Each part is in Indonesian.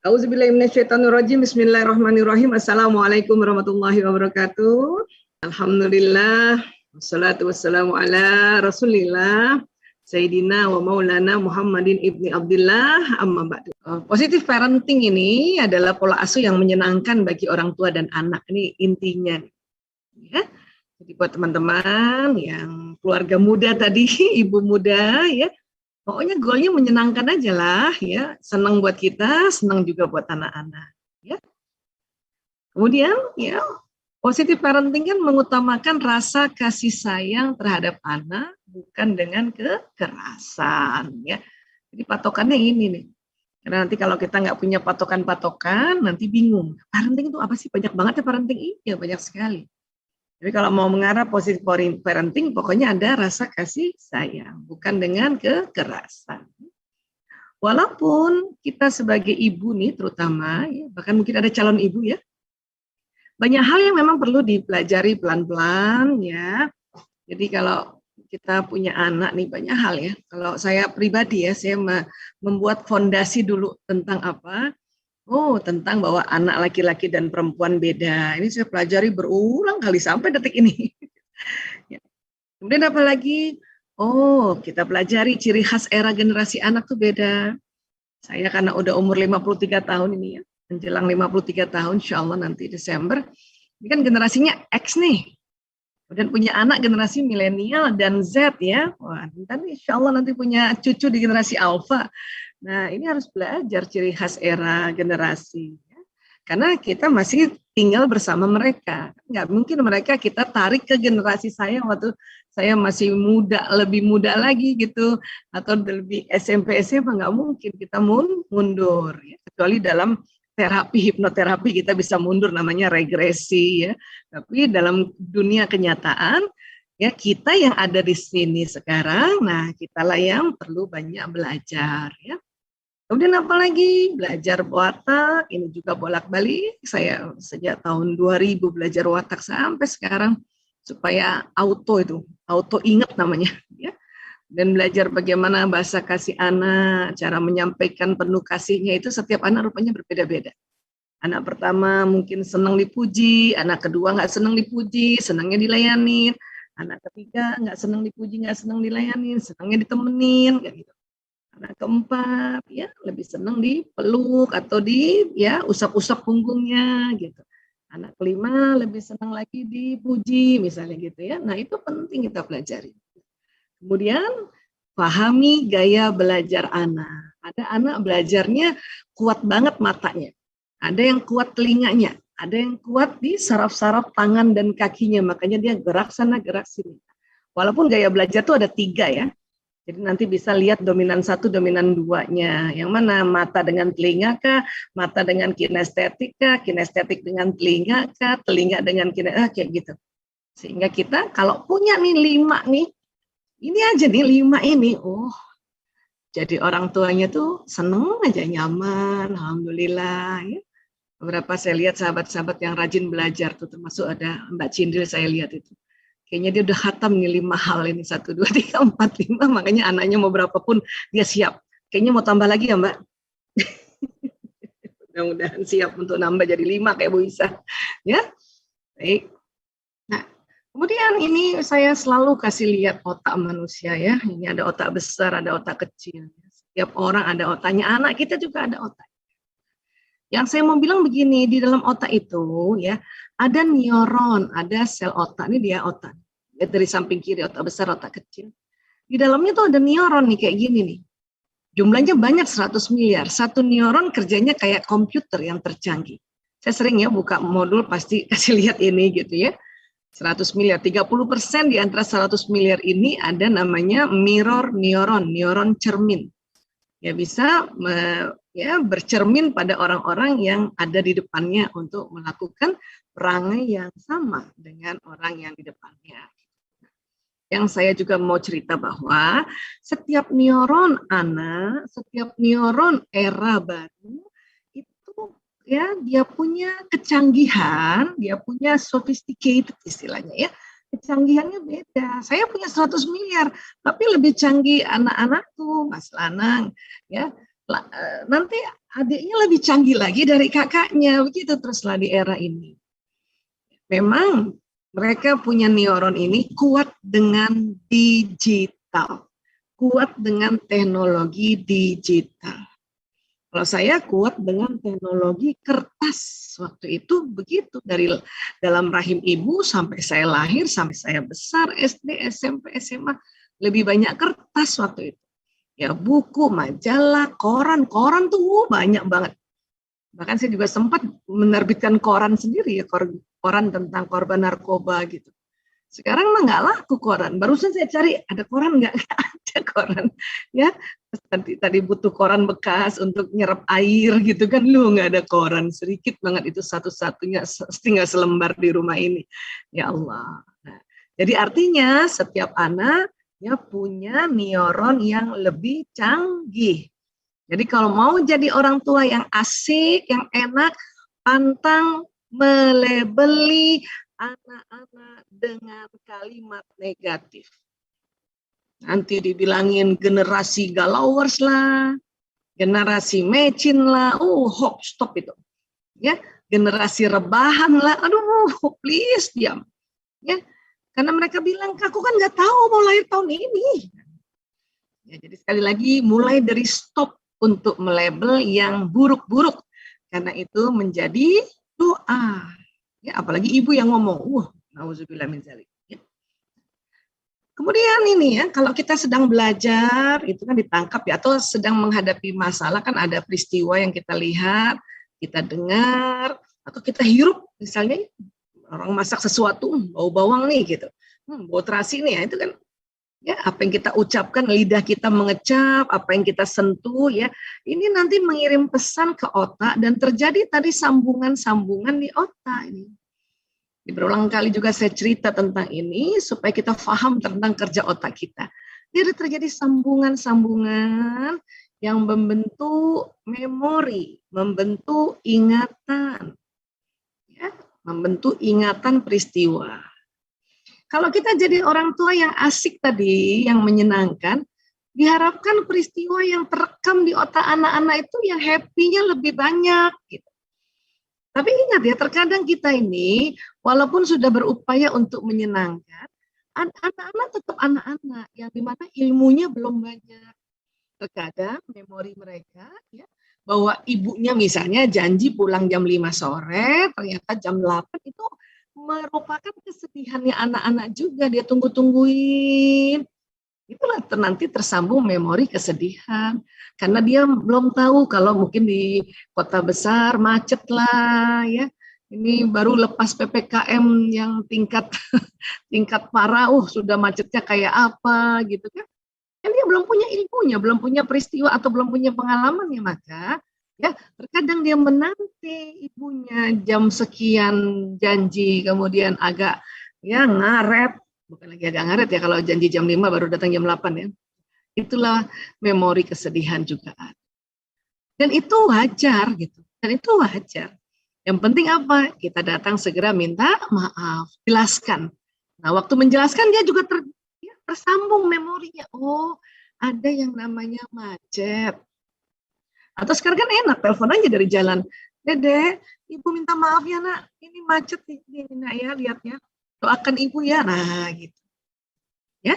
Auzubillahi minasyaitonirrajim. Bismillahirrahmanirrahim. Assalamualaikum warahmatullahi wabarakatuh. Alhamdulillah. Wassalatu wassalamu ala Rasulillah. Sayyidina wa maulana Muhammadin ibni Abdullah, amma ba'du. Positive parenting ini adalah pola asuh yang menyenangkan bagi orang tua dan anak. Ini intinya. Ya. Jadi buat teman-teman yang keluarga muda tadi, ibu muda ya, pokoknya goalnya menyenangkan aja lah ya, senang buat kita, senang juga buat anak-anak ya. Kemudian ya, positive parenting kan mengutamakan rasa kasih sayang terhadap anak, bukan dengan kekerasan ya. Jadi patokannya ini nih, karena nanti kalau kita nggak punya patokan-patokan, nanti bingung. Parenting itu apa sih? Banyak banget ya parenting, iya banyak sekali. Jadi kalau mau mengarah positive parenting, pokoknya ada rasa kasih sayang, bukan dengan kekerasan. Walaupun kita sebagai ibu nih terutama, ya, bahkan mungkin ada calon ibu ya, banyak hal yang memang perlu dipelajari pelan-pelan ya. Jadi kalau kita punya anak nih banyak hal ya. Kalau saya pribadi ya, saya membuat fondasi dulu tentang apa? Oh, tentang bahwa anak laki-laki dan perempuan beda. Ini saya pelajari berulang kali sampai detik ini. Ya. Kemudian apa lagi? Oh, kita pelajari ciri khas era generasi anak tuh beda. Saya karena udah umur 53 tahun ini ya, menjelang 53 tahun, insya Allah nanti Desember. Ini kan generasinya X nih. Kemudian punya anak generasi milenial dan Z ya. Wah, nanti insya Allah nanti punya cucu di generasi Alpha. Nah, ini harus belajar ciri khas era generasi. Ya. Karena kita masih tinggal bersama mereka. Nggak mungkin mereka kita tarik ke generasi saya waktu saya masih muda, lebih muda lagi gitu. Atau lebih SMP, SMA, nggak mungkin. Kita mundur. Ya. Kecuali dalam terapi, hipnoterapi kita bisa mundur, namanya regresi. Ya. Tapi dalam dunia kenyataan, ya kita yang ada di sini sekarang, nah kitalah yang perlu banyak belajar. Ya. Kemudian apalagi belajar watak, ini juga bolak-balik. Saya sejak tahun 2000 belajar watak sampai sekarang supaya auto ingat namanya. Ya. Dan belajar bagaimana bahasa kasih anak, cara menyampaikan penuh kasihnya itu setiap anak rupanya berbeda-beda. Anak pertama mungkin senang dipuji, anak kedua nggak senang dipuji, senangnya dilayanin. Anak ketiga nggak senang dipuji, nggak senang dilayanin, senangnya ditemenin, kayak gitu. Anak keempat ya lebih senang dipeluk atau ya usap-usap punggungnya gitu. Anak kelima lebih senang lagi dipuji misalnya gitu ya. Nah itu penting kita pelajari. Kemudian pahami gaya belajar anak. Ada anak belajarnya kuat banget matanya. Ada yang kuat telinganya. Ada yang kuat di saraf-saraf tangan dan kakinya. Makanya dia gerak sana gerak sini. Walaupun gaya belajar itu ada 3 ya. Jadi nanti bisa lihat dominan 1, dominan 2-nya. Yang mana mata dengan telinga kah, mata dengan kinestetik kah, kinestetik dengan telinga kah, telinga dengan kinestetik, kayak gitu. Sehingga kita kalau punya nih 5 nih, ini aja nih 5 ini, jadi orang tuanya tuh seneng aja, nyaman, alhamdulillah. Ya. Beberapa saya lihat sahabat-sahabat yang rajin belajar tuh, termasuk ada Mbak Cindil saya lihat itu. Kayaknya dia udah khatam nih 5 hal ini, 1, 2, 3, 4, 5, makanya anaknya mau berapapun dia siap. Kayaknya mau tambah lagi ya Mbak. Mudah-mudahan siap untuk nambah jadi 5 kayak Bu Isa. Ya, baik. Nah, kemudian ini saya selalu kasih lihat otak manusia ya. Ini ada otak besar, ada otak kecil. Setiap orang ada otaknya, anak kita juga ada otak. Yang saya mau bilang begini, di dalam otak itu ya ada neuron, ada sel otak. Ini dia otak. Lihat dari samping kiri, otak besar, otak kecil. Di dalamnya tuh ada neuron nih kayak gini nih. Jumlahnya banyak 100 miliar. Satu neuron kerjanya kayak komputer yang tercanggih. Saya sering ya buka modul pasti kasih lihat ini gitu ya. 100 miliar, 30% di antara 100 miliar ini ada namanya mirror neuron, neuron cermin. Ya bisa bercermin pada orang-orang yang ada di depannya untuk melakukan perangai yang sama dengan orang yang di depannya. Yang saya juga mau cerita bahwa setiap neuron anak, setiap neuron era baru itu ya dia punya kecanggihan, dia punya sophisticated istilahnya ya. Kecanggihannya beda. Saya punya 100 miliar, tapi lebih canggih anak-anakku, Mas Lanang, ya. nanti adiknya lebih canggih lagi dari kakaknya, begitu teruslah di era ini. Memang mereka punya neuron ini kuat dengan digital, kuat dengan teknologi digital. Kalau saya kuat dengan teknologi kertas. Waktu itu begitu, dari dalam rahim ibu sampai saya lahir, sampai saya besar, SD, SMP, SMA, lebih banyak kertas waktu itu. Ya, buku, majalah, koran tuh banyak banget. Bahkan saya juga sempat menerbitkan koran sendiri ya, koran tentang korban narkoba gitu. Sekarang mah nggak laku koran. Barusan saya cari ada koran nggak? Nggak ada koran. Ya, tadi butuh koran bekas untuk nyerap air gitu kan, lu nggak ada koran, sedikit banget itu satu-satunya, tinggal selembar di rumah ini. Ya Allah. Nah, jadi artinya setiap anak ya punya neuron yang lebih canggih. Jadi kalau mau jadi orang tua yang asik, yang enak, pantang melebeli anak-anak dengan kalimat negatif. Nanti dibilangin generasi galauers lah, generasi mecin lah, hop, stop itu. Ya, generasi rebahan lah, aduh, please diam. Ya, karena mereka bilang, aku kan nggak tahu mau lahir tahun ini. Ya, jadi sekali lagi, mulai dari stop untuk melabel yang buruk-buruk, karena itu menjadi doa. Ya, apalagi ibu yang ngomong, nauzubillah min dzalik. Ya. Kemudian ini ya, kalau kita sedang belajar, itu kan ditangkap ya, atau sedang menghadapi masalah, kan ada peristiwa yang kita lihat, kita dengar, atau kita hirup, misalnya orang masak sesuatu, bau bawang nih gitu, bau terasi nih ya, itu kan ya, apa yang kita ucapkan, lidah kita mengecap, apa yang kita sentuh ya, ini nanti mengirim pesan ke otak dan terjadi tadi sambungan-sambungan di otak ini. Berulang kali juga saya cerita tentang ini supaya kita paham tentang kerja otak kita. Jadi terjadi sambungan-sambungan yang membentuk memori, membentuk ingatan, ya, membentuk ingatan peristiwa. Kalau kita jadi orang tua yang asik tadi, yang menyenangkan, diharapkan peristiwa yang terekam di otak anak-anak itu yang happy-nya lebih banyak. Gitu. Tapi ingat ya, terkadang kita ini, walaupun sudah berupaya untuk menyenangkan, anak-anak tetap anak-anak, yang dimana ilmunya belum banyak. Terkadang memori mereka, ya, bahwa ibunya misalnya janji pulang jam 5 sore, ternyata jam 8 itu merupakan kesedihannya anak-anak juga, dia tunggu-tungguin. Itulah nanti tersambung memori kesedihan. Karena dia belum tahu kalau mungkin di kota besar macet lah ya. Ini baru lepas PPKM yang tingkat parah, sudah macetnya kayak apa gitu kan. Kan dia belum punya ilmunya, belum punya peristiwa atau belum punya pengalaman ya, maka ya terkadang dia menanti ibunya jam sekian janji, kemudian agak ya ngaret, bukan lagi agak ngaret ya, kalau janji jam 5 baru datang jam 8 ya. Itulah memori kesedihan juga. Dan itu wajar gitu. Dan itu wajar. Yang penting apa? Kita datang segera minta maaf, jelaskan. Nah, waktu menjelaskan dia juga tersambung memorinya. Oh, ada yang namanya macet. Atau sekarang kan enak, telepon aja dari jalan. Dede, ibu minta maaf ya nak, ini macet ini nak ya, lihatnya. Doakan ibu ya, nah gitu. Ya,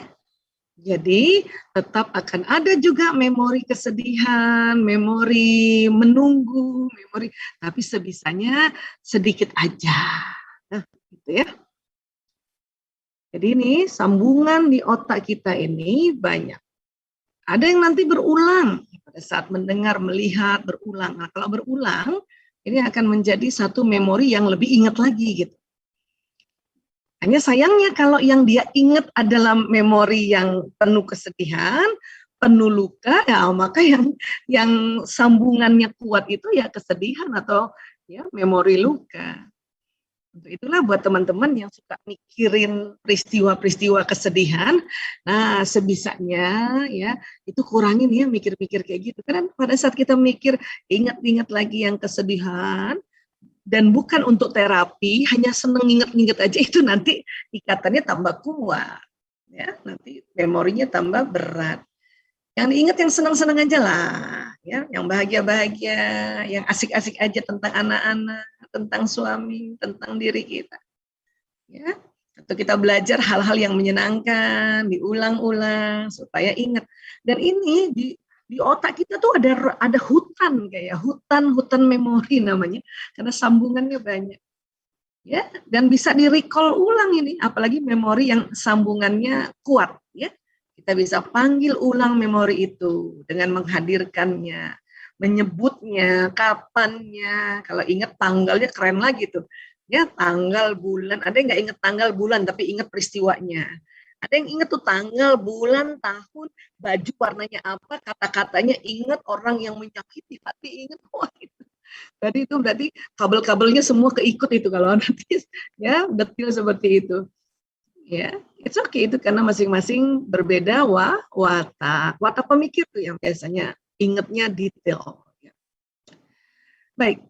jadi tetap akan ada juga memori kesedihan, memori menunggu, memori, tapi sebisanya sedikit aja. Nah, gitu ya. Jadi ini sambungan di otak kita ini banyak. Ada yang nanti berulang pada saat mendengar, melihat, berulang. Nah, kalau berulang, ini akan menjadi satu memori yang lebih ingat lagi gitu. Hanya sayangnya kalau yang dia ingat adalah memori yang penuh kesedihan, penuh luka, ya maka yang sambungannya kuat itu ya kesedihan atau ya memori luka. Untuk itulah buat teman-teman yang suka mikirin peristiwa-peristiwa kesedihan, nah sebisanya ya itu kurangin ya mikir-mikir kayak gitu. Karena pada saat kita mikir, ingat-ingat lagi yang kesedihan, dan bukan untuk terapi, hanya seneng inget-inget aja, itu nanti ikatannya tambah kuat, ya nanti memorinya tambah berat. Yang diingat yang senang-senang aja lah, ya, yang bahagia-bahagia, yang asik-asik aja tentang anak-anak, tentang suami, tentang diri kita. Ya, atau kita belajar hal-hal yang menyenangkan, diulang-ulang supaya ingat. Dan ini di otak kita tuh ada hutan kayak hutan memori namanya, karena sambungannya banyak. Ya, dan bisa di-recall ulang ini, apalagi memori yang sambungannya kuat, ya. Kita bisa panggil ulang memori itu dengan menghadirkannya, menyebutnya, kapannya. Kalau ingat tanggalnya keren lagi tuh. Ya, tanggal, bulan. Ada yang nggak ingat tanggal, bulan, tapi ingat peristiwanya. Ada yang ingat tuh tanggal, bulan, tahun, baju warnanya apa, kata-katanya ingat, orang yang menyakiti hati ingat. Wah, itu. Jadi itu berarti kabel-kabelnya semua keikut itu kalau nanti ya detil seperti itu. Ya, it's okay itu karena masing-masing berbeda watak pemikir tuh yang biasanya ingetnya detail. Baik.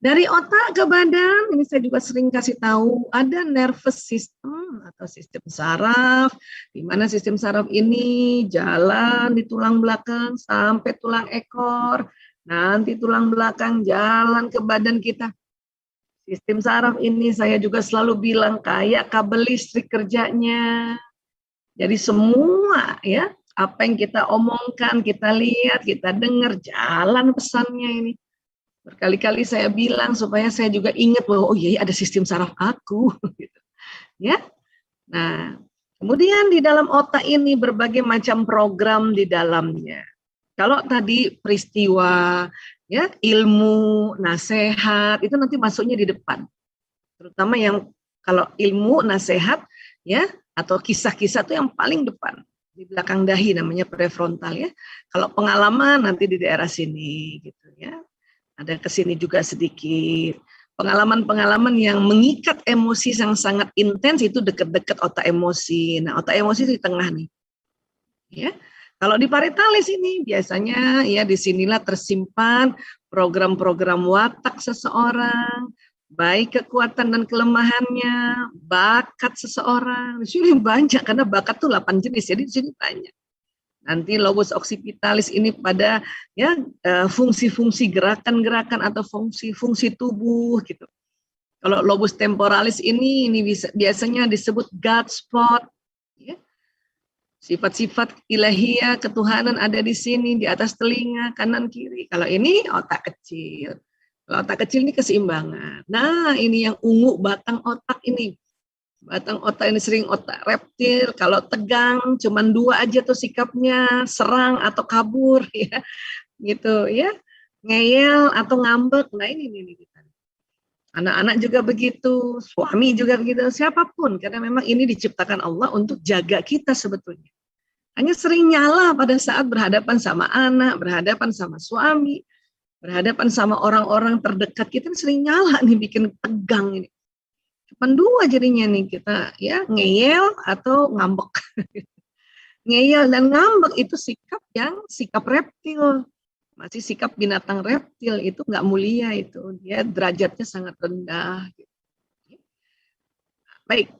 Dari otak ke badan, ini saya juga sering kasih tahu, ada nervous system atau sistem saraf, di mana sistem saraf ini jalan di tulang belakang sampai tulang ekor, nanti tulang belakang jalan ke badan kita. Sistem saraf ini saya juga selalu bilang kayak kabel listrik kerjanya. Jadi semua ya, apa yang kita omongkan, kita lihat, kita dengar, jalan pesannya ini. Berkali-kali saya bilang supaya saya juga ingat bahwa oh iya ada sistem saraf aku gitu. Ya. Nah, kemudian di dalam otak ini berbagai macam program di dalamnya. Kalau tadi peristiwa, ya, ilmu, nasihat itu nanti masuknya di depan. Terutama yang kalau ilmu, nasihat, ya, atau kisah-kisah itu yang paling depan. Di belakang dahi namanya prefrontal ya. Kalau pengalaman nanti di daerah sini gitu ya. Ada kesini juga sedikit. Pengalaman-pengalaman yang mengikat emosi yang sangat intens itu dekat-dekat otak emosi. Nah, otak emosi di tengah nih. Ya. Kalau di parietalis ini biasanya ya disinilah tersimpan program-program watak seseorang, baik kekuatan dan kelemahannya, bakat seseorang. Di sini banyak karena bakat tuh 8 jenis, jadi di sini banyak. Nanti lobus occipitalis ini pada ya fungsi-fungsi gerakan-gerakan atau fungsi-fungsi tubuh gitu. Kalau lobus temporalis ini biasanya disebut God spot. Ya. Sifat-sifat ilahiyah, ketuhanan ada di sini, di atas telinga, kanan kiri. Kalau ini otak kecil. Kalau otak kecil ini keseimbangan. Nah, ini yang ungu batang otak ini. Batang otak ini sering otak reptil, kalau tegang cuman 2 aja tuh sikapnya, serang atau kabur ya. Gitu ya. Ngeyel atau ngambek. Nah, ini kita. Anak-anak juga begitu, suami juga begitu, siapapun karena memang ini diciptakan Allah untuk jaga kita sebetulnya. Hanya sering nyala pada saat berhadapan sama anak, berhadapan sama suami, berhadapan sama orang-orang terdekat kita sering nyala nih bikin tegang ini. Cuma 2 jadinya nih kita ya ngeyel atau ngambek. Ngeyel dan ngambek itu sikap reptil. Masih sikap binatang reptil itu nggak mulia itu. Dia derajatnya sangat rendah. Baik.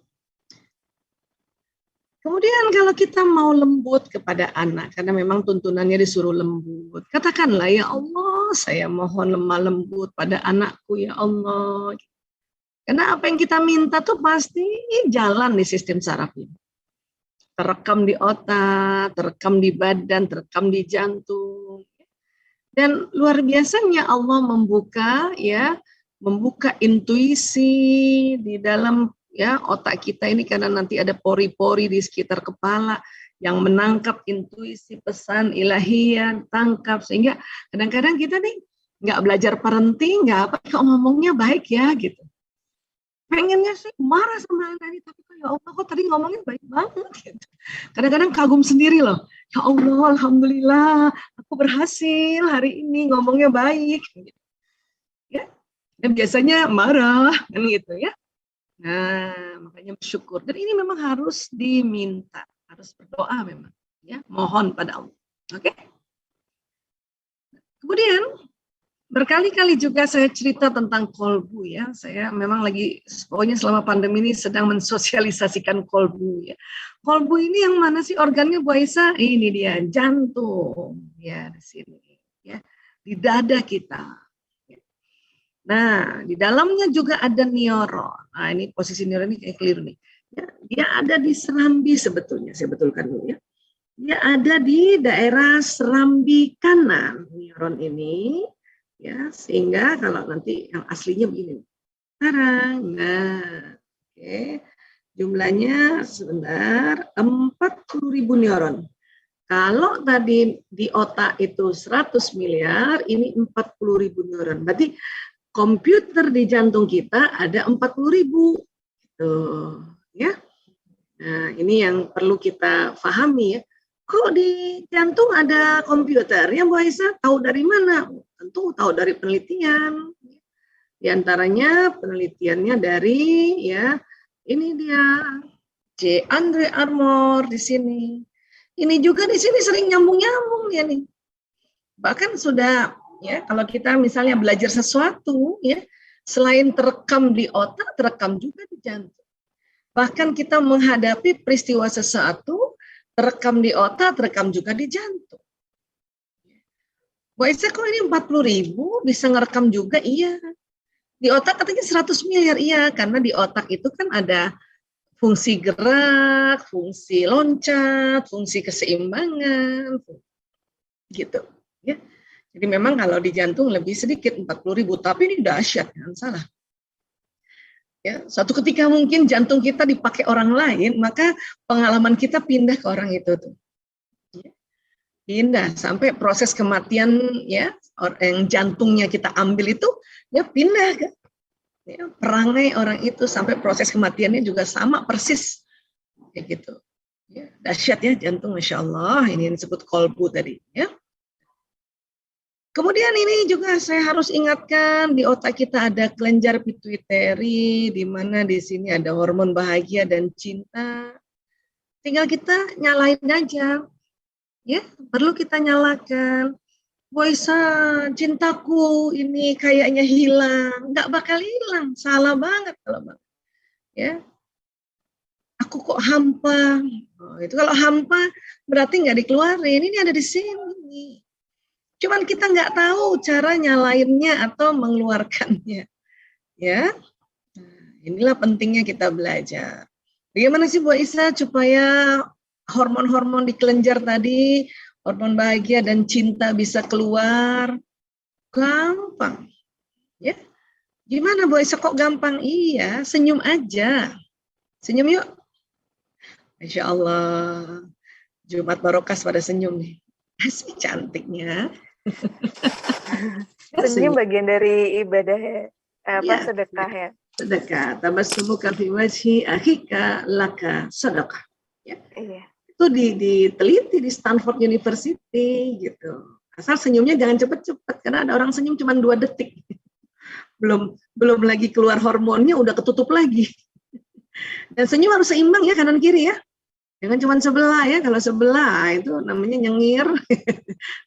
Kemudian kalau kita mau lembut kepada anak, karena memang tuntunannya disuruh lembut. Katakanlah, ya Allah, saya mohon lemah lembut pada anakku, ya Allah. Karena apa yang kita minta tuh pasti jalan di sistem saraf ini. Terekam di otak, terekam di badan, terekam di jantung. Dan luar biasanya Allah membuka intuisi di dalam ya otak kita ini karena nanti ada pori-pori di sekitar kepala yang menangkap intuisi pesan ilahiyah, tangkap sehingga kadang-kadang kita nih nggak belajar parenting, nggak apa kok ngomongnya baik ya gitu. Pengennya sih marah sama anak ini, tapi ya Allah kok tadi ngomongnya baik banget gitu. Kadang-kadang kagum sendiri loh, ya Allah alhamdulillah aku berhasil hari ini ngomongnya baik gitu. Ya. Dan biasanya marah kan gitu ya. Nah, makanya bersyukur. Dan ini memang harus diminta, harus berdoa memang ya, mohon pada Allah. Oke? Kemudian berkali-kali juga saya cerita tentang kolbu ya. Saya memang pokoknya selama pandemi ini sedang mensosialisasikan kolbu ya. Kolbu ini yang mana sih organnya Bu Aisyah? Ini dia, jantung. Ya, di sini. ya, di dada kita. Nah, di dalamnya juga ada neuron. Nah, ini posisi neuron ini kayak keliru nih. Ya, dia ada di serambi sebetulnya, saya betulkan dulu ya. Dia ada di daerah serambi kanan neuron ini, ya, sehingga kalau nanti yang aslinya begini. Sekarang, nah, oke, jumlahnya sebentar 40.000 neuron. Kalau tadi di otak itu 100 miliar, ini 40.000 neuron. Berarti komputer di jantung kita ada 40.000. Gitu, ya. Nah, ini yang perlu kita pahami ya. Kok di jantung ada komputer? Ya, Bu Aisyah tahu dari mana? Tentu tahu dari penelitian. Di antaranya penelitiannya dari ya, ini dia C. Andre Armour di sini. Ini juga di sini sering nyambung-nyambung ya nih. Bahkan sudah ya, kalau kita misalnya belajar sesuatu ya, selain terekam di otak, terekam juga di jantung. Bahkan kita menghadapi peristiwa sesuatu, terekam di otak, terekam juga di jantung. Bu Aisyah, kok ini 40.000 bisa ngerekam juga? Iya. Di otak katanya 100 miliar, iya. Karena di otak itu kan ada fungsi gerak, fungsi loncat, fungsi keseimbangan, gitu. Ya. Jadi memang kalau di jantung lebih sedikit 40.000, tapi ini dahsyat, jangan salah. Ya, suatu ketika mungkin jantung kita dipakai orang lain, maka pengalaman kita pindah ke orang itu tuh. Ya. Pindah sampai proses kematian ya, yang jantungnya kita ambil itu ya pindah kan. Ya, perangai orang itu sampai proses kematiannya juga sama persis kayak gitu. Ya, dahsyat ya jantung, Masya Allah. Ini yang disebut kolbu tadi ya. Kemudian ini juga saya harus ingatkan, di otak kita ada kelenjar pituitari, di mana di sini ada hormon bahagia dan cinta. Tinggal kita nyalain aja, ya. Perlu kita nyalakan. Boisa, cintaku ini kayaknya hilang, nggak bakal hilang, salah banget kalau bang. Ya, aku kok hampa. Oh, itu kalau hampa berarti nggak dikeluarin. Ini ada di sini. Cuman kita nggak tahu cara nyalainnya atau mengeluarkannya, ya. Nah, inilah pentingnya kita belajar. Bagaimana sih Bu Isa supaya hormon-hormon di kelenjar tadi, hormon bahagia dan cinta bisa keluar? Gampang, ya. Gimana Bu Isa kok gampang? Iya, senyum aja. Senyum yuk. Insya Allah. Jumat Barokas pada senyum nih. Asik cantiknya. Senyum bagian dari ibadah apa ya, sedekah ya. Sedekah. Tabassumuka fi wajhi akhika laka sedekah. Ya. Iya. Itu diteliti di Stanford University gitu. Asal senyumnya jangan cepet-cepet karena ada orang senyum cuma 2 detik. Belum lagi keluar hormonnya udah ketutup lagi. Dan senyum harus seimbang ya kanan kiri ya. Jangan cuma sebelah ya, kalau sebelah itu namanya nyengir,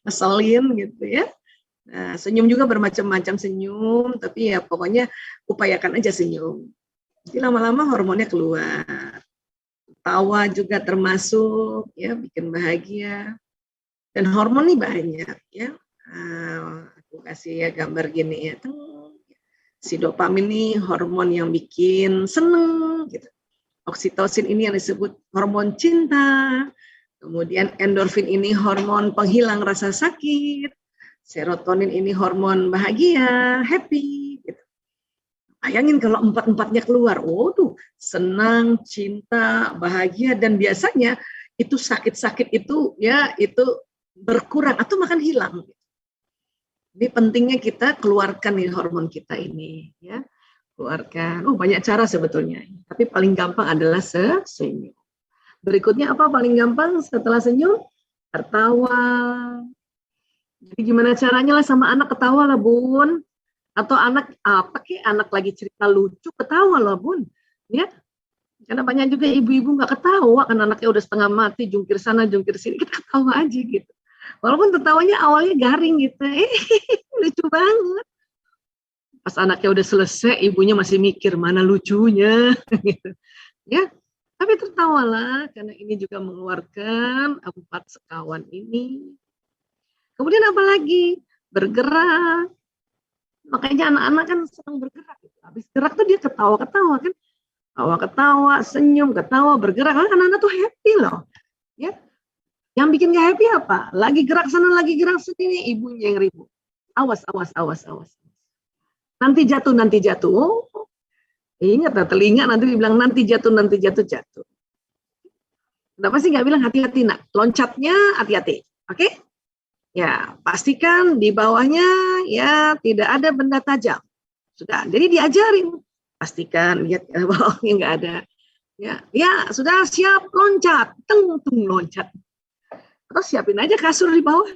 ngeselin gitu ya. Nah, senyum juga bermacam-macam senyum, tapi ya pokoknya upayakan aja senyum. Jadi lama-lama hormonnya keluar. Tawa juga termasuk ya, bikin bahagia. Dan hormon nih banyak ya. Aku kasih ya gambar gini ya. Si dopamin nih hormon yang bikin seneng gitu. Oksitosin ini yang disebut hormon cinta. Kemudian endorfin ini hormon penghilang rasa sakit. Serotonin ini hormon bahagia, happy. Gitu. Bayangin kalau 4-4-nya keluar. Oh tuh, senang, cinta, bahagia. Dan biasanya itu sakit-sakit itu ya itu berkurang atau makan hilang. Ini pentingnya kita keluarkan nih hormon kita ini. Ya. Keluarkan. Banyak cara sebetulnya. Tapi paling gampang adalah senyum. Berikutnya apa paling gampang setelah senyum? Tertawa. Jadi gimana caranya lah sama anak ketawa lah Bun. Atau anak apa kek, anak lagi cerita lucu ketawa lah Bun. Ya. Karena banyak juga ibu-ibu nggak ketawa kan anaknya udah setengah mati, jungkir sana jungkir sini, kita ketawa aja gitu. Walaupun tertawanya awalnya garing gitu. Lucu banget. Pas anaknya udah selesai, ibunya masih mikir mana lucunya, gitu. Ya, tapi tertawalah karena ini juga mengeluarkan 4 sekawan ini. Kemudian apa lagi? bergerak. Makanya anak-anak kan senang bergerak. Habis gerak tuh dia ketawa-ketawa kan. Ketawa-ketawa, senyum, ketawa, bergerak. Anak-anak tuh happy loh. Ya. Yang bikin gak happy apa? Lagi gerak sana, lagi gerak sini, ibunya yang ribut. Awas, awas, awas, awas. Nanti jatuh, nanti jatuh. Oh, ingat lah, telinga nanti dibilang nanti jatuh, jatuh. Kenapa sih nggak bilang hati-hati nak? Loncatnya hati-hati, oke? Ya, pastikan di bawahnya ya tidak ada benda tajam. Sudah, jadi diajarin. Pastikan lihat ya, bawahnya nggak ada. Ya, sudah siap loncat, tung loncat. Terus siapin aja kasur di bawah.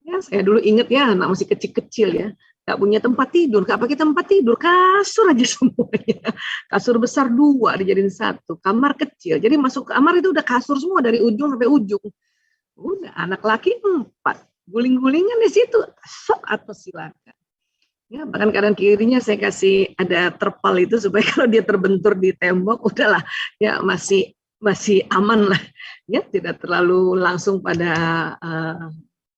Ya, saya dulu inget ya, anak masih kecil-kecil ya. Gak punya tempat tidur, gak pakai tempat tidur, kasur aja semuanya. Kasur besar 2 dijadiin 1, kamar kecil. Jadi masuk kamar itu udah kasur semua dari ujung sampai ujung. Udah, anak laki 4, guling-gulingan di situ, sok atau silakan. Ya, bahkan kanan kirinya saya kasih ada terpal itu supaya kalau dia terbentur di tembok, udahlah, ya masih aman lah, ya tidak terlalu langsung pada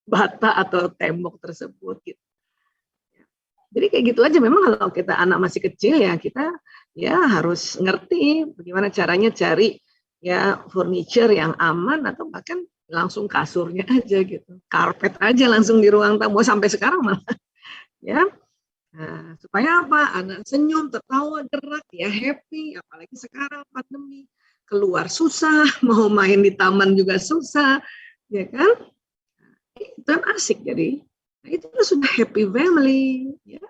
bata atau tembok tersebut gitu. Jadi kayak gitu aja, memang kalau kita anak masih kecil ya kita ya harus ngerti bagaimana caranya cari ya furniture yang aman atau bahkan langsung kasurnya aja gitu, karpet aja langsung di ruang tamu sampai sekarang malah ya. Nah, supaya apa? Anak senyum, tertawa, gerak ya happy, apalagi sekarang pandemi keluar susah, mau main di taman juga susah, ya kan? Itu kan asik jadi. Nah, itu sudah happy family, ya.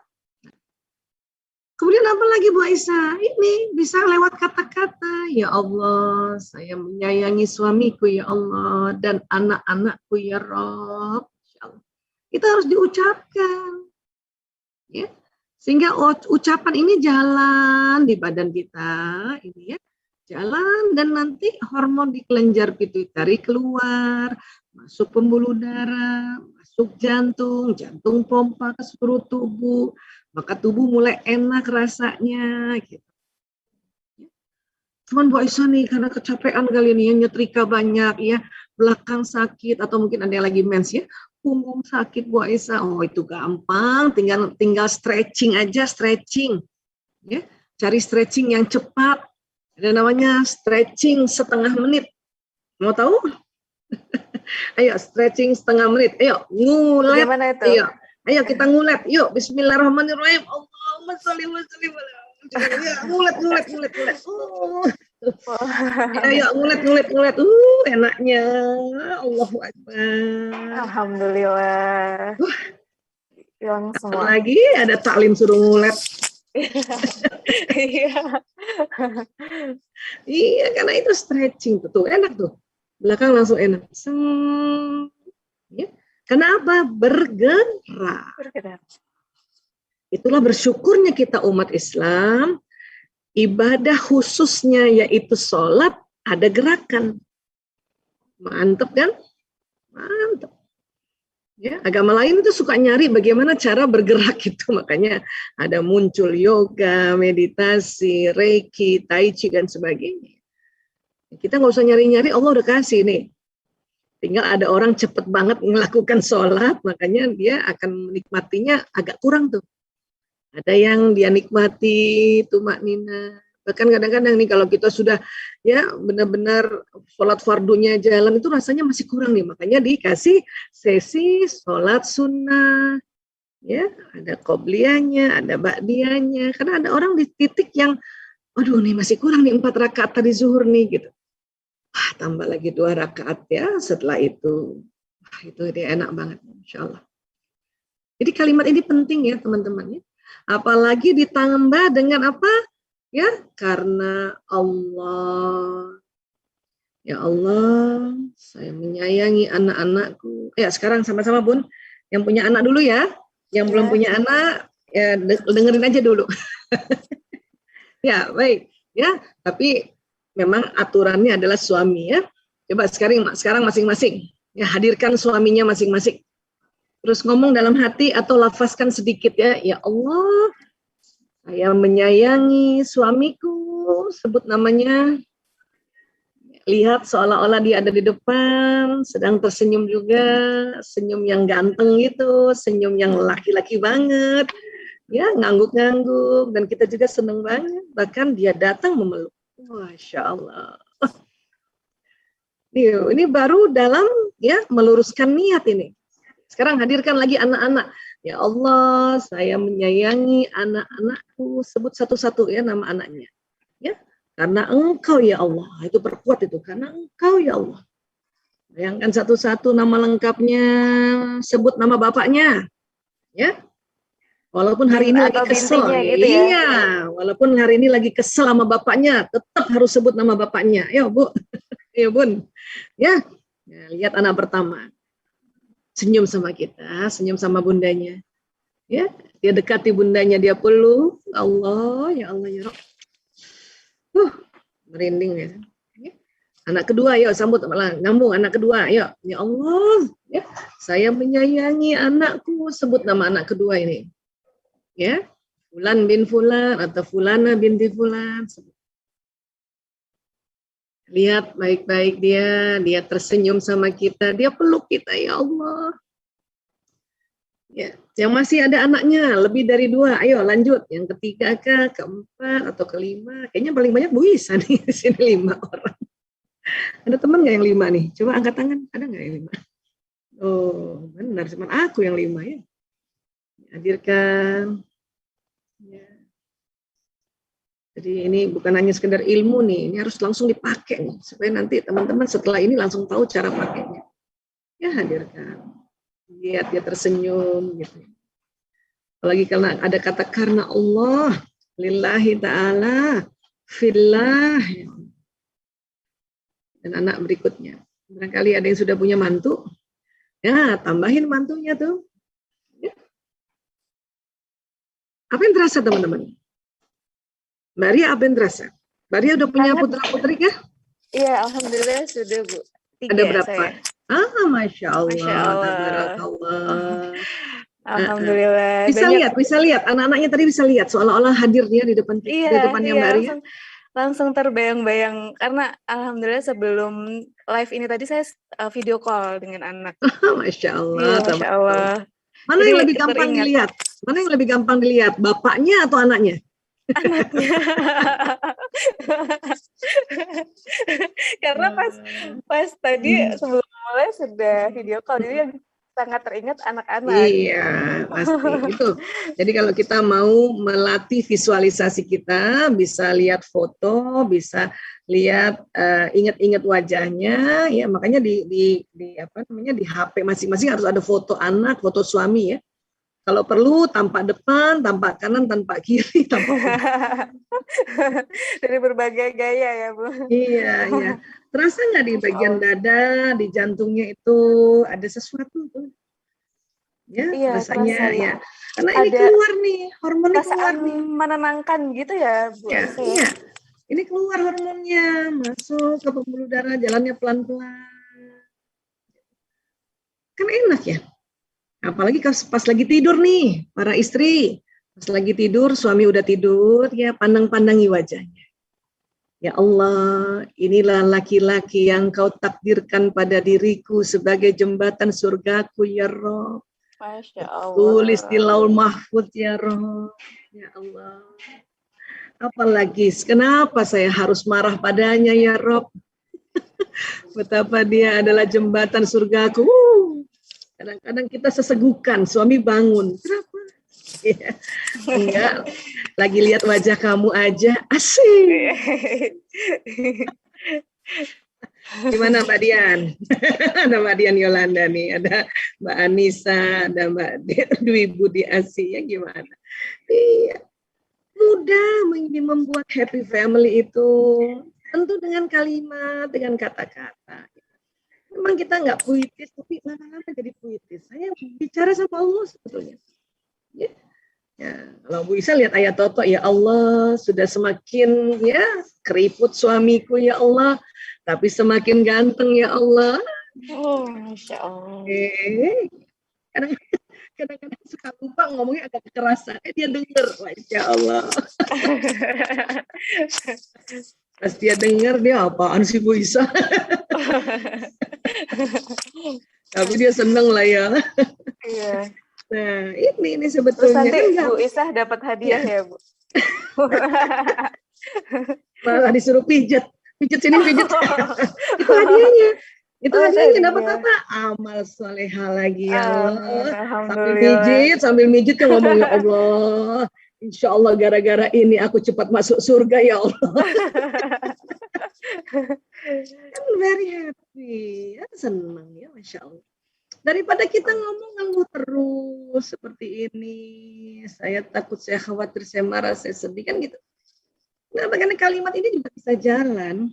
Kemudian apa lagi Bu Aisyah? Ini bisa lewat kata-kata, ya Allah, saya menyayangi suamiku ya Allah dan anak-anakku ya Rob. Itu harus diucapkan, ya. Sehingga ucapan ini jalan di badan kita, ini ya, jalan dan nanti hormon di kelenjar pituitari keluar, masuk pembuluh darah, masuk jantung, jantung pompa ke seluruh tubuh, maka tubuh mulai enak rasanya gitu. Cuman Bu Aisyah nih karena kecapean kali ini ya, nyetrika banyak ya, belakang sakit atau mungkin ada yang lagi mens ya, punggung sakit Bu Aisyah. Oh itu gampang, tinggal stretching aja, stretching ya. Cari stretching yang cepat. Ada namanya stretching setengah menit. Mau tahu? Ayo stretching setengah menit. Ayo ngulet. Bagaimana itu? Ayo kita ngulet. Yuk bismillahirrahmanirrahim. Allahumma sholli wa sallim. Ngulet. Ayo ngulet. Enaknya. Allahu Akbar. Alhamdulillah. Hilang semua. Lagi ada taklim suruh ngulet. Iya, karena itu stretching tuh enak tuh. Belakang langsung enak. Ya. Kenapa? Bergerak. Itulah bersyukurnya kita umat Islam, ibadah khususnya yaitu sholat ada gerakan. Mantep kan? Mantep. Ya, agama lain itu suka nyari bagaimana cara bergerak itu, makanya ada muncul yoga, meditasi, reiki, tai chi dan sebagainya. Kita nggak usah nyari-nyari, Allah udah kasih nih. Tinggal ada orang cepet banget melakukan sholat, makanya dia akan menikmatinya agak kurang tuh. Ada yang dia nikmati tumak nina. Bahkan kadang-kadang nih kalau kita sudah ya benar-benar sholat fardunya jalan itu rasanya masih kurang nih. Makanya dikasih sesi sholat sunnah. Ya, ada qobliyahnya, ada ba'diyahnya. Karena ada orang di titik yang, aduh nih masih kurang nih 4 rakaat tadi zuhur nih gitu. Tambah lagi 2 rakaat ya setelah itu. Itu dia enak banget insya Allah. Jadi kalimat ini penting ya teman-teman ya. Apalagi ditambah dengan apa? Ya, karena Allah. Ya Allah, saya menyayangi anak-anakku. Ya, sekarang sama-sama Bun. Yang punya anak dulu ya. Yang belum punya anak, ya dengerin aja dulu. Ya, baik. Ya, tapi memang aturannya adalah suami ya. Coba sekarang masing-masing. Ya, hadirkan suaminya masing-masing. Terus ngomong dalam hati atau lafazkan sedikit ya. Ya Allah, saya menyayangi suamiku. Sebut namanya. lihat seolah-olah dia ada di depan, sedang tersenyum juga, senyum yang ganteng gitu, senyum yang laki-laki banget, ya ngangguk-ngangguk, dan kita juga seneng banget. Bahkan dia datang memeluk. Masya Allah. Ini baru dalam ya meluruskan niat ini. Sekarang hadirkan lagi anak-anak. Ya Allah, saya menyayangi anak-anakku. Sebut satu-satu ya nama anaknya. Ya, karena Engkau ya Allah. Itu perkuat itu. Karena Engkau ya Allah. Bayangkan satu-satu nama lengkapnya. Sebut nama bapaknya. Ya. Walaupun hari ini lagi kesel. Gitu ya? Iya. Walaupun hari ini lagi kesel sama bapaknya, tetap harus sebut nama bapaknya. Ya Bu. Ya Bun. Ya. Lihat anak pertama. Senyum sama kita, senyum sama bundanya. Ya, dia dekati bundanya, dia peluk. Allah, ya Allah, ya Rabb. Merinding ya. Anak kedua, yuk sambut malah nyambung anak kedua, yuk. Ya Allah, ya. Saya menyayangi anakku, sebut nama anak kedua ini. Ya. Fulan bin Fulan atau Fulana binti Fulan. Lihat baik-baik dia tersenyum sama kita, dia peluk kita, ya Allah. Ya, yang masih ada anaknya lebih dari 2, ayo lanjut. Yang ketiga kah, keempat atau kelima? Kayaknya paling banyak Bu Isa nih di sini 5 orang. Ada teman nggak yang 5 nih? Coba angkat tangan, ada nggak yang 5? Oh, benar, cuma aku yang 5 ya. Hadirkan. Ya. Jadi ini bukan hanya sekedar ilmu nih, ini harus langsung dipakai nih, supaya nanti teman-teman setelah ini langsung tahu cara pakainya. Ya hadirkan, lihat dia tersenyum gitu. Apalagi karena ada kata karena Allah, lillahi ta'ala, fillah. Dan anak berikutnya, barangkali ada yang sudah punya mantu, ya tambahin mantunya tuh. Ya. Apa yang terasa teman-teman? Mbak Ria, apa yang terasa? Mbak Ria udah punya putra-putri kah? Iya, alhamdulillah sudah Bu. 3 ada berapa? Saya. Masya Allah. Masya Allah. Alhamdulillah. Alhamdulillah. Bisa lihat. Anak-anaknya tadi bisa lihat, seolah-olah hadir dia di depan kita, di depannya Mbak Ria. Langsung terbayang-bayang, karena alhamdulillah sebelum live ini tadi saya video call dengan anak. Masya Allah. Iya, Masya Allah. Mana yang lebih gampang dilihat? Mana yang lebih gampang dilihat? Bapaknya atau anaknya? Anaknya. Karena pas tadi sebelum mulai sudah video call, jadi yang sangat teringat anak-anak. Iya, pasti itu. Jadi kalau kita mau melatih visualisasi kita, bisa lihat foto, bisa lihat ingat-ingat wajahnya, ya makanya di apa namanya di HP masing-masing harus ada foto anak, foto suami ya. Kalau perlu tampak depan, tampak kanan, tampak kiri, tampak dari berbagai gaya ya Bu. Iya. Terasa nggak di bagian dada, di jantungnya itu ada sesuatu tuh? Ya, iya, rasanya terasa, ya. Karena ini keluar nih, hormonnya keluar nih. Menenangkan gitu ya Bu. Iya. Ini keluar hormonnya, masuk ke pembuluh darah, jalannya pelan-pelan. Kan enak ya. Apalagi pas lagi tidur nih, para istri, pas lagi tidur, suami udah tidur, ya pandang-pandangi wajahnya. Ya Allah, inilah laki-laki yang kau takdirkan pada diriku sebagai jembatan surgaku, ya Rob. Masya Allah. Tulis di Laul Mahfuz, ya Rob. Ya Allah. Apalagi, kenapa saya harus marah padanya, ya Rob? Betapa dia adalah jembatan surgaku. Kadang-kadang kita sesegukan, suami bangun. Kenapa? Ya, enggak, lagi lihat wajah kamu aja, asik. Gimana Mbak Dian? Ada Mbak Dian Yolanda nih, ada Mbak Anissa, ada Mbak Dwi Budi Asia, gimana? Iya, mudah membuat happy family itu, tentu dengan kalimat, dengan kata-kata. Memang kita nggak puitis, tapi lama-lama jadi puitis. Saya bicara sama Allah sebetulnya. Ya, kalau Bu Isa lihat ayat Toto, ya Allah, sudah semakin ya keriput suamiku, ya Allah, tapi semakin ganteng, ya Allah. Oh, Masya Allah. Kadang-kadang suka lupa ngomongnya agak kekerasan. Dia denger, Masya Allah. Pas dia dengar, dia apaan sih Bu Isa? Tapi dia seneng lah ya. Iya. Nah, ini Terus sebetulnya nanti kan nggak Bu Isah dapat hadiah ya, Bu? malah disuruh pijet sini pijet. Itu hadiahnya. Itu Oh, itu hadiahnya dapat hadiah. apa? Amal soleha lagi ya Amin, Allah. alhamdulillah. Sambil mijit yang ngomong ya Allah. Insya Allah gara-gara ini aku cepat masuk surga ya Allah. Kan very happy, ya, senang ya Masya Allah. Daripada kita ngomong ngeluh terus seperti ini, saya takut, saya khawatir, saya marah, saya sedih kan gitu. Nah, bagaimana kalimat ini juga bisa jalan.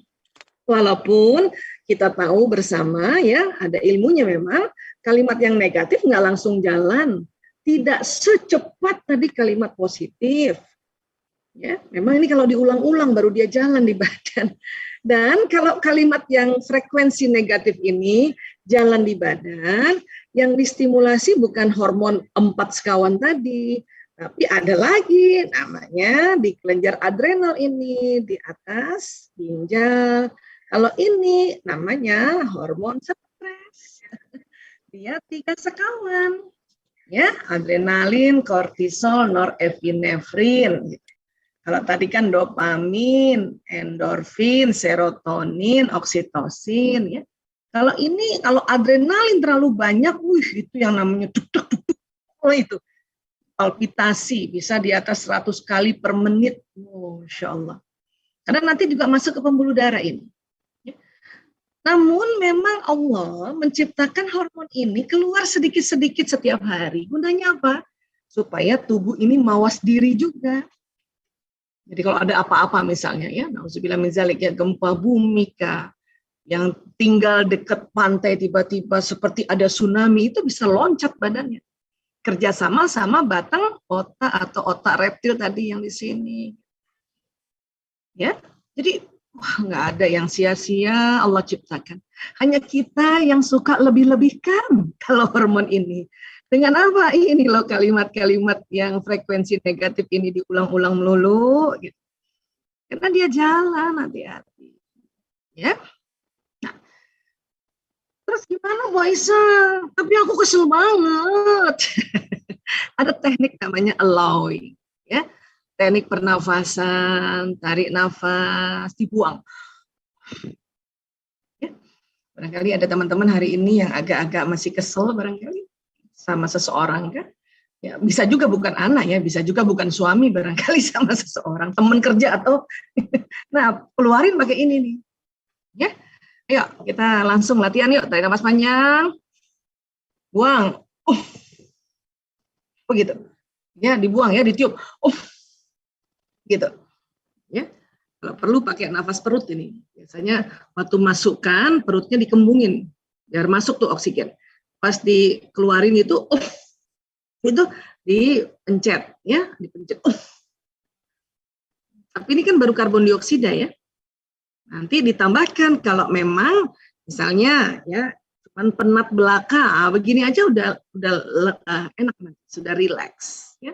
Walaupun kita tahu bersama ya, ada ilmunya memang, kalimat yang negatif nggak langsung jalan. Tidak secepat tadi kalimat positif. Ya, memang ini kalau diulang-ulang baru dia jalan di badan. Dan kalau kalimat yang frekuensi negatif ini jalan di badan, yang distimulasi bukan hormon 4 sekawan tadi, tapi ada lagi namanya di kelenjar adrenal ini, di atas ginjal. Kalau ini namanya hormon stres. Dia 3 sekawan. Ya, adrenalin, kortisol, norepinefrin. Kalau tadi kan dopamin, endorfin, serotonin, oksitosin ya. Kalau ini, kalau adrenalin terlalu banyak, itu yang namanya duk-duk, itu palpitasi, bisa di atas 100 kali per menit. Masya Allah. Karena nanti juga masuk ke pembuluh darah ini. Namun memang Allah menciptakan hormon ini keluar sedikit-sedikit setiap hari. Gunanya apa? Supaya tubuh ini mawas diri juga. Jadi kalau ada apa-apa misalnya ya, nauzubillah min dzalik ya, gempa bumi kah, yang tinggal dekat pantai tiba-tiba seperti ada tsunami, itu bisa loncat badannya. Kerjasama sama batang otak atau otak reptil tadi yang di sini. Ya, jadi nggak ada yang sia-sia Allah ciptakan. Hanya kita yang suka lebih-lebihkan kalau hormon ini. Dengan apa? Ini loh kalimat-kalimat yang frekuensi negatif ini diulang-ulang melulu. Gitu. Karena dia jalan, hati-hati. Ya. Nah, terus gimana Bu Aisyah? Tapi aku kesel banget. Ada teknik namanya allowing. Ya. Teknik pernafasan, tarik nafas, dibuang. Ya. Barangkali ada teman-teman hari ini yang agak-agak masih kesel barangkali sama seseorang kan. Ya, bisa juga bukan anak ya, bisa juga bukan suami barangkali sama seseorang, teman kerja atau nah, keluarin pakai ini nih. Ya. Ayo, kita langsung latihan yuk. Tarik nafas panjang. Buang. Begitu. Ya, dibuang ya, ditiup. Gitu. Ya. Kalau perlu pakai nafas perut ini. Biasanya waktu masukkan perutnya dikembungin biar masuk tuh oksigen. Pas dikeluarin itu dipencet ya, dipencet. Tapi ini kan baru karbon dioksida ya. Nanti ditambahkan kalau memang misalnya ya cuman penat belaka, begini aja udah enak, sudah rileks ya.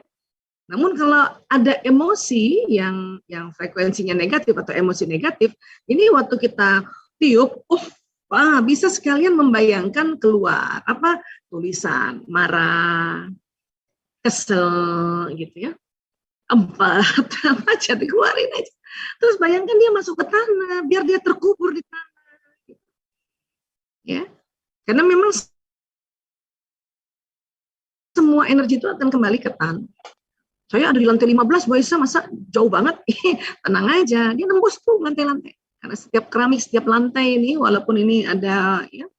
Namun kalau ada emosi yang frekuensinya negatif atau emosi negatif, ini waktu kita tiup, bisa sekalian membayangkan keluar apa tulisan marah, kesel gitu ya, apa aja dikeluarin aja. Terus bayangkan dia masuk ke tanah, biar dia terkubur di tanah. Ya, karena memang semua energi itu akan kembali ke tanah. Saya ada di lantai 15, Bu Aisyah, masa jauh banget? Tenang aja, dia nembus tuh lantai-lantai. Karena setiap keramik, setiap lantai ini, walaupun ini ada ya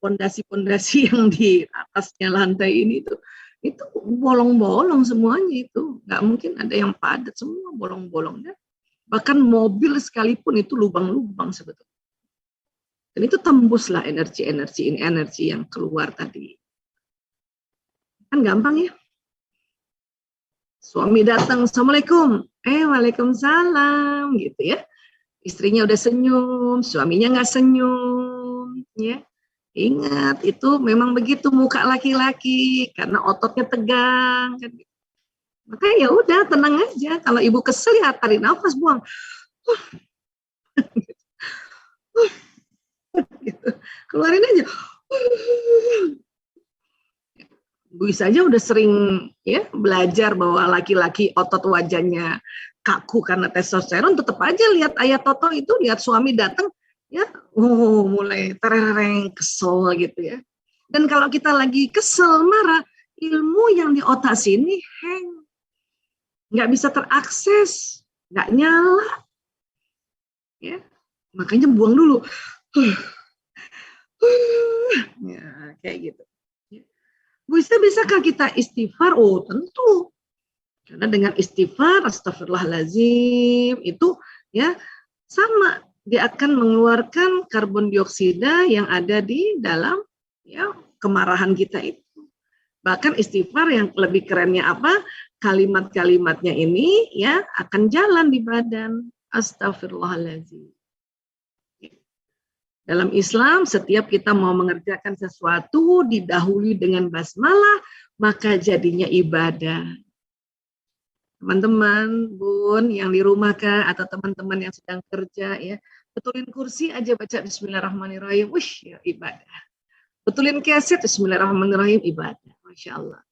pondasi-pondasi yang di atasnya lantai ini itu bolong-bolong semuanya itu. Nggak mungkin ada yang padat, semua bolong-bolongnya. Bahkan mobil sekalipun itu lubang-lubang sebetulnya. Dan itu tembuslah energi yang keluar tadi. Kan gampang ya. Suami datang, Assalamualaikum. Waalaikumsalam, gitu ya. Istrinya udah senyum, suaminya nggak senyum, ya. Ingat, itu memang begitu muka laki-laki, karena ototnya tegang. Kan. Makanya ya udah, tenang aja. Kalau ibu kesel ya tarik nafas, buang. gitu. Keluarin aja. Bu Isa aja udah sering ya belajar bahwa laki-laki otot wajahnya kaku karena testosteron, tetap aja lihat ayah Toto itu, lihat suami datang ya, mulai tereng kesel gitu ya. Dan kalau kita lagi kesel marah, ilmu yang di otak sini hang, nggak bisa terakses, nggak nyala, ya makanya buang dulu, ya kayak gitu. Bisakah kita istighfar? Oh tentu. Karena dengan istighfar, astagfirullahaladzim, itu ya sama, dia akan mengeluarkan karbon dioksida yang ada di dalam ya kemarahan kita itu. Bahkan istighfar yang lebih kerennya apa? Kalimat-kalimatnya ini ya akan jalan di badan. Astagfirullahaladzim. Dalam Islam, setiap kita mau mengerjakan sesuatu didahului dengan basmalah, maka jadinya ibadah. Teman-teman, Bun, yang di rumah kah, atau teman-teman yang sedang kerja, ya, betulin kursi aja baca Bismillahirrahmanirrahim, wih, ya, ibadah. Betulin keset, Bismillahirrahmanirrahim, ibadah, Masya Allah.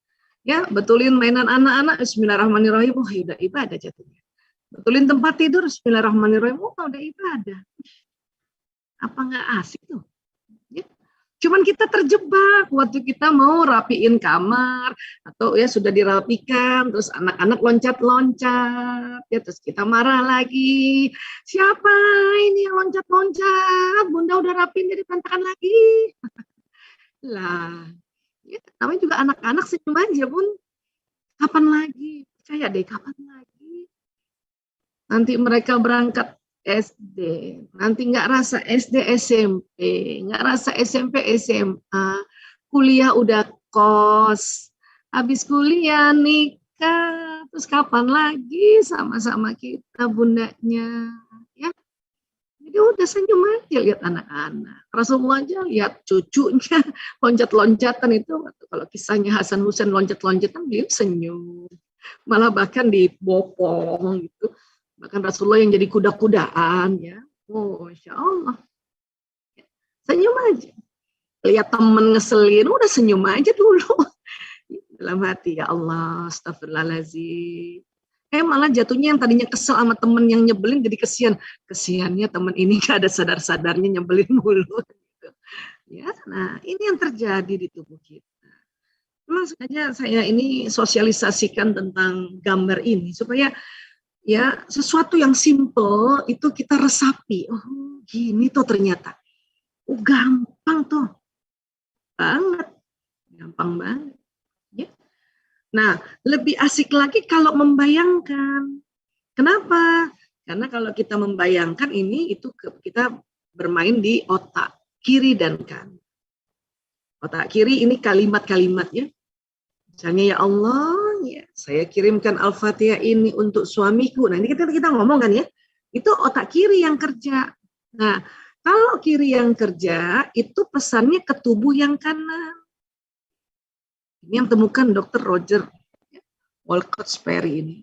Ya, betulin mainan anak-anak, Bismillahirrahmanirrahim, wah, udah ibadah jatuhnya. Betulin tempat tidur, Bismillahirrahmanirrahim, wah, udah ibadah. Apa nggak asik tuh? Ya. Cuman kita terjebak waktu kita mau rapiin kamar atau ya sudah dirapikan, terus anak-anak loncat-loncat, ya terus kita marah lagi. Siapa ini yang loncat-loncat? Bunda udah rapiin jadi berantakan lagi. Lah, ya, namanya juga anak-anak senyum aja Bun. Kapan lagi? Percaya deh, kapan lagi? Nanti mereka berangkat SD, nanti nggak rasa SD SMP, nggak rasa SMP SMA, kuliah udah kos, habis kuliah nikah, terus kapan lagi sama-sama kita bundanya, ya? Jadi udah senyum aja lihat anak-anak. Rasulullah aja lihat cucunya loncat-loncatan itu, kalau kisahnya Hasan Husain loncat-loncatan dia senyum, malah bahkan dibopong gitu. Bahkan Rasulullah yang jadi kuda-kudaan ya. Oh, Masya Allah. Senyum aja. Lihat temen ngeselin, udah senyum aja dulu. Dalam hati, ya Allah, astagfirullahaladzim. Malah jatuhnya yang tadinya kesel sama temen yang nyebelin jadi kesian. Kesiannya temen ini gak ada sadar-sadarnya nyebelin mulu. Ya, nah ini yang terjadi di tubuh kita. Memang sengaja saya ini sosialisasikan tentang gambar ini supaya ya sesuatu yang simple itu kita resapi. Oh gini tuh ternyata. Oh gampang tuh. Banget. Gampang banget. Ya. Nah lebih asik lagi kalau membayangkan. Kenapa? Karena kalau kita membayangkan ini itu kita bermain di otak kiri dan kanan. Otak kiri ini kalimat-kalimatnya. Misalnya ya Allah, ya, saya kirimkan Al-Fatihah ini untuk suamiku. Nah ini kita ngomong kan ya, itu otak kiri yang kerja. Nah kalau kiri yang kerja, itu pesannya ke tubuh yang kanan. Ini yang temukan Dr. Roger Wolcott-Sperry ini.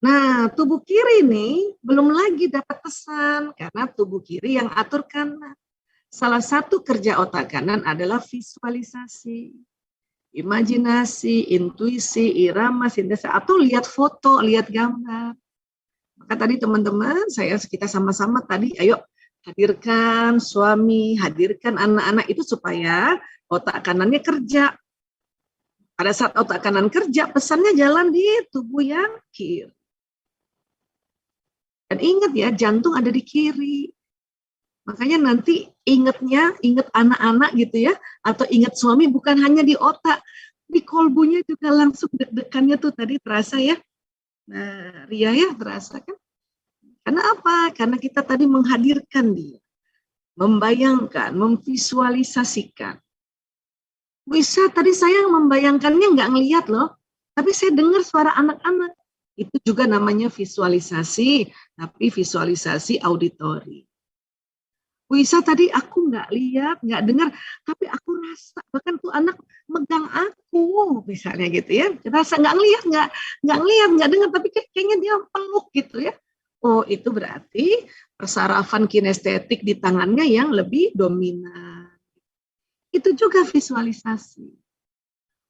Nah tubuh kiri ini belum lagi dapat pesan, karena tubuh kiri yang atur kanan. Salah satu kerja otak kanan adalah visualisasi. Imajinasi, intuisi, irama, sintesa, atau lihat foto, lihat gambar. Maka tadi teman-teman, kita sama-sama tadi, ayo hadirkan suami, hadirkan anak-anak itu supaya otak kanannya kerja. Pada saat otak kanan kerja, pesannya jalan di tubuh yang kiri. Dan ingat ya, jantung ada di kiri. Makanya nanti ingat anak-anak gitu ya, atau ingat suami bukan hanya di otak, di kolbunya juga langsung deg-degannya tuh tadi terasa ya. Nah, Ria ya terasa kan? Karena apa? Karena kita tadi menghadirkan dia, membayangkan, memvisualisasikan. Bisa tadi saya membayangkannya nggak ngelihat loh, tapi saya dengar suara anak-anak. Itu juga namanya visualisasi, tapi visualisasi auditori. Bisa tadi aku nggak lihat, nggak dengar, tapi aku rasa, bahkan tuh anak megang aku, misalnya gitu ya, rasa nggak ngelihat, nggak dengar, tapi kayaknya dia peluk gitu ya. Oh, itu berarti persarafan kinestetik di tangannya yang lebih dominan. Itu juga visualisasi.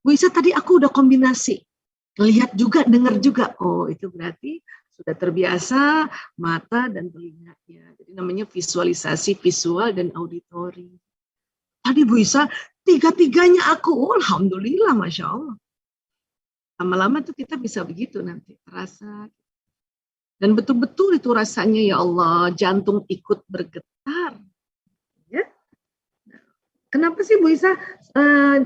Bu Isa, tadi aku udah kombinasi. Lihat juga, dengar juga. Oh, itu berarti sudah terbiasa mata dan telinganya. Jadi namanya visualisasi visual dan auditori. Tadi Bu Isa, tiga-tiganya aku. Oh, alhamdulillah, Masya Allah. Lama-lama tuh kita bisa begitu nanti. Terasa. Dan betul-betul itu rasanya, ya Allah, jantung ikut bergetar. Ya. Kenapa sih Bu Isa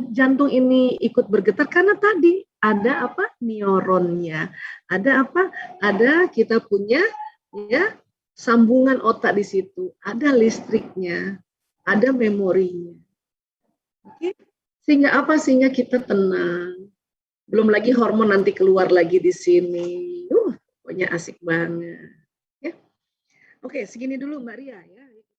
jantung ini ikut bergetar? Karena tadi ada apa? Neuronnya. Ada apa? Ada kita punya ya sambungan otak di situ. Ada listriknya. Ada memorinya. Oke? Sehingga apa? Sehingga kita tenang. Belum lagi hormon nanti keluar lagi di sini. Pokoknya asik banget. Ya. Oke, segini dulu Mbak Ria ya.